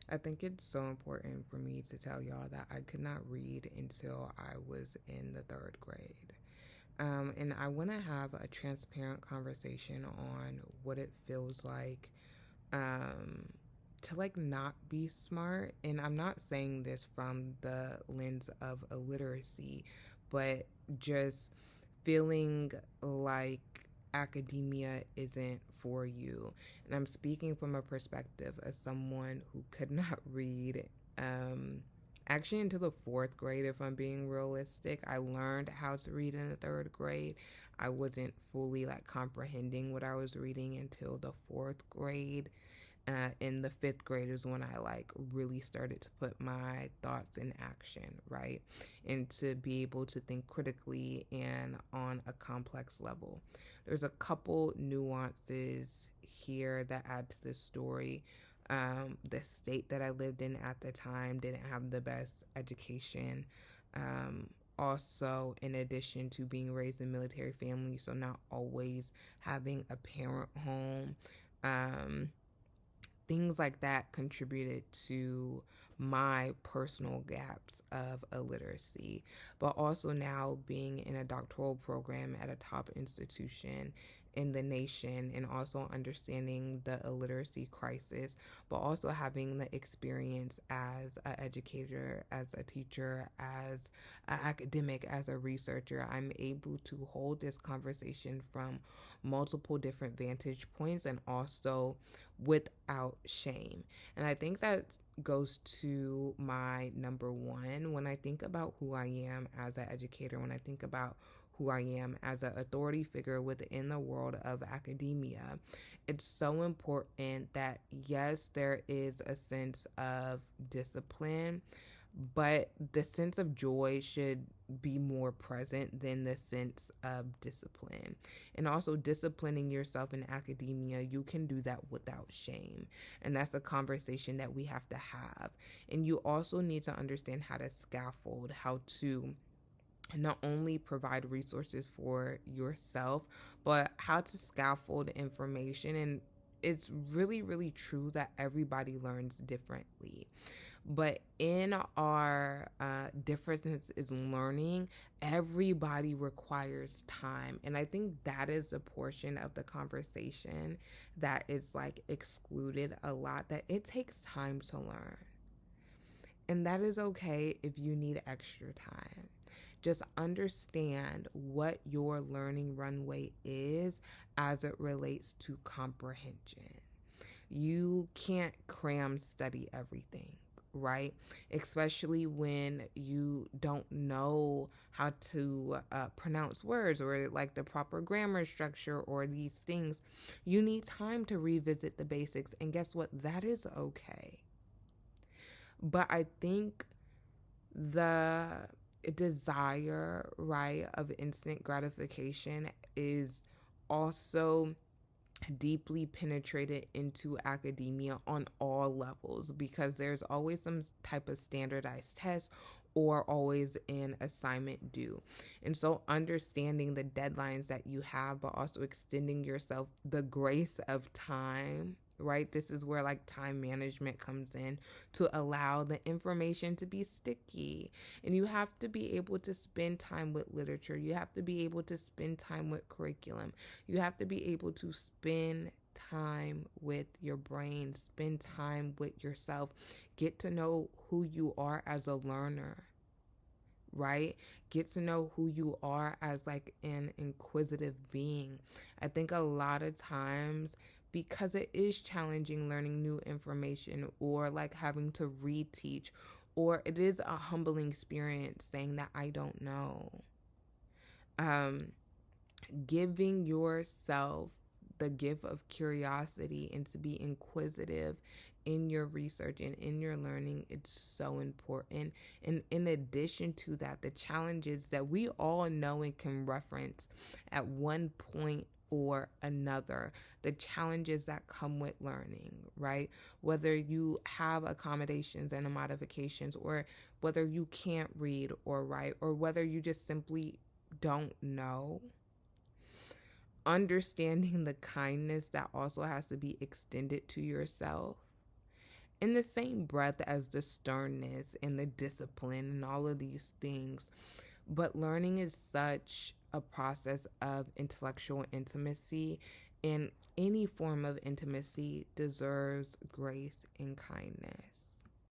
I think it's so important for me to tell y'all that I could not read until I was in the third grade. And I want to have a transparent conversation on what it feels like um, to like not be smart. And I'm not saying this from the lens of illiteracy, but just feeling like academia isn't for you. And I'm speaking from a perspective as someone who could not read. Um, Actually, into the fourth grade, if I'm being realistic, I learned how to read in the third grade. I wasn't fully like comprehending what I was reading until the fourth grade. In the fifth grade is when I like really started to put my thoughts in action, right? And to be able to think critically and on a complex level. There's a couple nuances here that add to the story. The state that I lived in at the time didn't have the best education. Also, in addition to being raised in a military family, so not always having a parent home. Um, Things like that contributed to my personal gaps of illiteracy, but also now being in a doctoral program at a top institution in the nation and also understanding the illiteracy crisis, but also having the experience as an educator, as a teacher, as an academic, as a researcher. I'm able to hold this conversation from multiple different vantage points and also without shame. And I think that goes to my number one. When I think about who I am as an educator, when I think about who I am as an authority figure within the world of academia, it's so important that, yes, there is a sense of discipline, but the sense of joy should be more present than the sense of discipline. And also, disciplining yourself in academia, you can do that without shame. And that's a conversation that we have to have. And you also need to understand how to scaffold, how to not only provide resources for yourself, but how to scaffold information. And it's really, really true that everybody learns differently. But in our differences in learning, everybody requires time. And I think that is a portion of the conversation that is like excluded a lot, that it takes time to learn. And that is okay if you need extra time. Just understand what your learning runway is as it relates to comprehension. You can't cram study everything, right? Especially when you don't know how to pronounce words or like the proper grammar structure or these things. You need time to revisit the basics. And guess what? That is okay. But I think the desire, right, of instant gratification is also deeply penetrated into academia on all levels, because there's always some type of standardized test or always an assignment due. And so understanding the deadlines that you have, but also extending yourself the grace of time, right? This is where like time management comes in, to allow the information to be sticky. And you have to be able to spend time with literature. You have to be able to spend time with curriculum. You have to be able to spend time with your brain, spend time with yourself, get to know who you are as a learner, right? Get to know who you are as like an inquisitive being. I think a lot of times, because it is challenging learning new information or like having to reteach, or it is a humbling experience saying that I don't know. Um, Giving yourself the gift of curiosity and to be inquisitive in your research and in your learning, it's so important. And in addition to that, the challenges that we all know and can reference at one point or another, the challenges that come with learning, right? Whether you have accommodations and modifications, or whether you can't read or write, or whether you just simply don't know, understanding the kindness that also has to be extended to yourself in the same breath as the sternness and the discipline and all of these things. But learning is such a process of intellectual intimacy, and any form of intimacy deserves grace and kindness.